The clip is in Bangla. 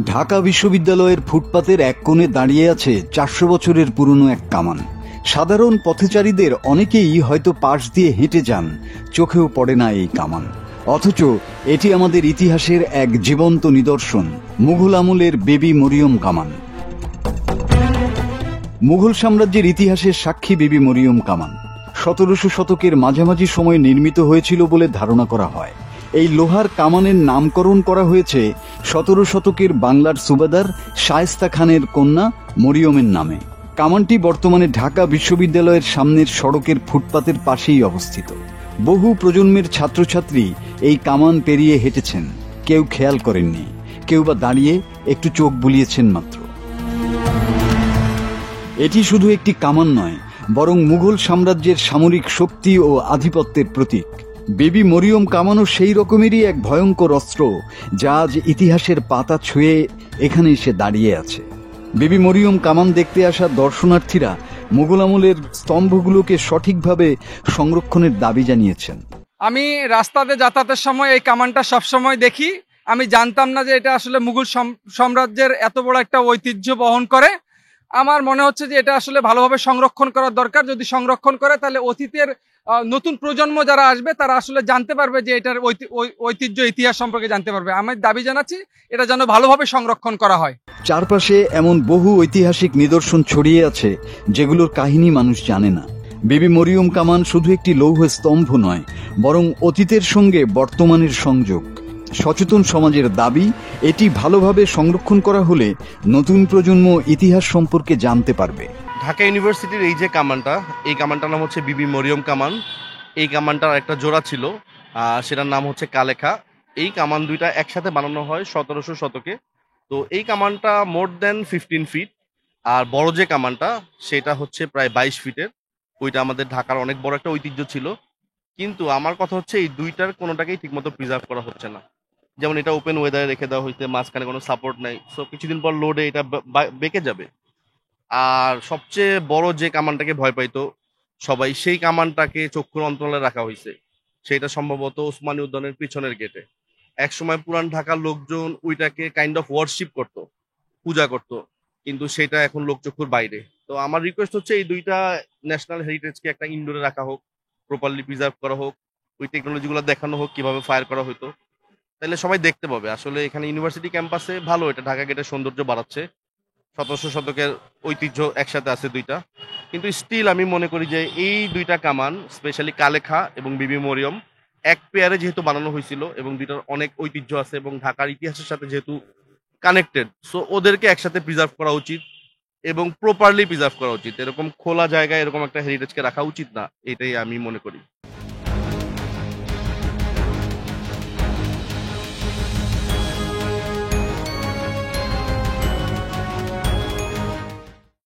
ঢাকা বিশ্ববিদ্যালয়ের ফুটপাতের এক কোণে দাঁড়িয়ে আছে 400 বছরের পুরনো এক কামান। সাধারণ পথচারীদের অনেকেই হয়তো পাশ দিয়ে হেঁটে যান, চোখেও পড়ে না এই কামান। অথচ এটি আমাদের ইতিহাসের এক জীবন্ত নিদর্শন, মুঘল আমলের বিবি মরিয়ম কামান। মুঘল সাম্রাজ্যের ইতিহাসের সাক্ষী বিবি মরিয়ম কামান 1700 শতকের মাঝামাঝি সময়ে নির্মিত হয়েছিল বলে ধারণা করা হয়। এই লোহার কামানের নামকরণ করা হয়েছে 17 শতকের বাংলার সুবাদার শায়েস্তা খানের কন্যা মরিয়মের নামে। কামানটি বর্তমানে ঢাকা বিশ্ববিদ্যালয়ের সামনের সড়কের ফুটপাতের পাশেই অবস্থিত। বহু প্রজন্মের ছাত্রছাত্রী এই কামান পেরিয়ে হেঁটেছেন, কেউ খেয়াল করেননি, কেউ বা দাঁড়িয়ে একটু চোখ বুলিয়েছেন মাত্র। এটি শুধু একটি কামান নয়, বরং মুঘল সাম্রাজ্যের সামরিক শক্তি ও আধিপত্যের প্রতীক। বিবি মরিয়ম কামানও সেই রকমেরই এক ভয়ঙ্কর অস্ত্র, যা আজ ইতিহাসের পাতা ছুঁয়ে এখানে এসে দাঁড়িয়ে আছে। বিবি মরিয়ম কামান দেখতে আসা দর্শনার্থীরা মুঘল আমলের স্তম্ভগুলোকে সঠিকভাবে সংরক্ষণের দাবি জানিয়েছেন। আমি রাস্তাতে যাতায়াতের সময় এই কামানটা সবসময় দেখি। আমি জানতাম না যে এটা আসলে মুঘল সাম্রাজ্যের এত বড় একটা ঐতিহ্য বহন করে। আমার মনে হচ্ছে যে এটা আসলে ভালোভাবে সংরক্ষণ করার দরকার। যদি সংরক্ষণ করে তাহলে অতীতের নতুন প্রজন্ম যারা আসবে তারা আসলে জানতে পারবে যে এটার ঐতিহ্য ইতিহাস সম্পর্কে জানতে পারবে। আমি দাবি জানাচ্ছি এটা যেন ভালোভাবে সংরক্ষণ করা হয়। চারপাশে এমন বহু ঐতিহাসিক নিদর্শন ছড়িয়ে আছে যেগুলোর কাহিনী মানুষ জানে না। বিবি মরিয়ম কামান শুধু একটি লৌহ স্তম্ভ নয়, বরং অতীতের সঙ্গে বর্তমানের সংযোগ। সচেতন সমাজের দাবি, এটি ভালোভাবে সংরক্ষণ করা হলে নতুন প্রজন্ম ইতিহাস সম্পর্কে জানতে পারবে। ঢাকা ইউনিভার্সিটির এই যে কামানটা, এই কামানটার নাম হচ্ছে বিবি মরিয়ম কামান। এই কামানটার একটা জোড়া ছিল, সেটার নাম হচ্ছে কালেখা। এই কামান দুইটা একসাথে বানানো হয় 1700 শতকে। তো এই কামানটা মোর দেন 15 ফিট, আর বড় যে কামানটা সেটা হচ্ছে প্রায় 22 ফিটের। ওইটা আমাদের ঢাকার অনেক বড় একটা ঐতিহ্য ছিল। কিন্তু আমার কথা হচ্ছে এই দুইটার কোনোটাকেই ঠিকমতো প্রিজার্ভ করা হচ্ছে না। যেমন এটা ওপেন ওয়েদারে রেখে দেওয়া হয়েছে, মাঝখানে কোনো সাপোর্ট নাই, সো কিছুদিন পর লোডে এটা বেঁকে যাবে। আর সবচেয়ে বড় যে কামানটাকে ভয় পাইতো সবাই, সেই কামানটাকে চক্ষুর অন্তরালে রাখা হয়েছে। সেটা সম্ভবত ওসমানী উদ্যানের পিছনের গেটে। একসময় পুরান ঢাকার লোকজন ওইটাকে কাইন্ড অফ ওয়ার্শিপ করত, পূজা করত, কিন্তু সেটা এখন লোকচক্ষুর বাইরে। তো আমার রিকোয়েস্ট হচ্ছে এই দুইটা ন্যাশনাল হেরিটেজকে একটা ইনডোরে রাখা হোক, প্রপারলি প্রিজার্ভ করা হোক, ওই টেকনোলজিগুলো দেখানো হোক কিভাবে ফায়ার করা হতো। তাহলে সবাই দেখতে পাবে আসলে এখানে ইউনিভার্সিটি ক্যাম্পাসে ভালো, এটা ঢাকা গেটের সৌন্দর্য বাড়াচ্ছে। 1700 শতকের ঐতিহ্য একসাথে আছে দুইটা, কিন্তু স্টিল আমি মনে করি যে এই দুইটা কামান, স্পেশালি কালেখা এবং বিবি মরিয়ম, এক পেয়ারে যেহেতু বানানো হয়েছিল এবং দুইটার অনেক ঐতিহ্য আছে এবং ঢাকার ইতিহাসের সাথে যেহেতু কানেক্টেড, সো ওদেরকে একসাথে প্রিজার্ভ করা উচিত এবং প্রপারলি প্রিজার্ভ করা উচিত। এরকম খোলা জায়গায় এরকম একটা হেরিটেজকে রাখা উচিত না, এটাই আমি মনে করি।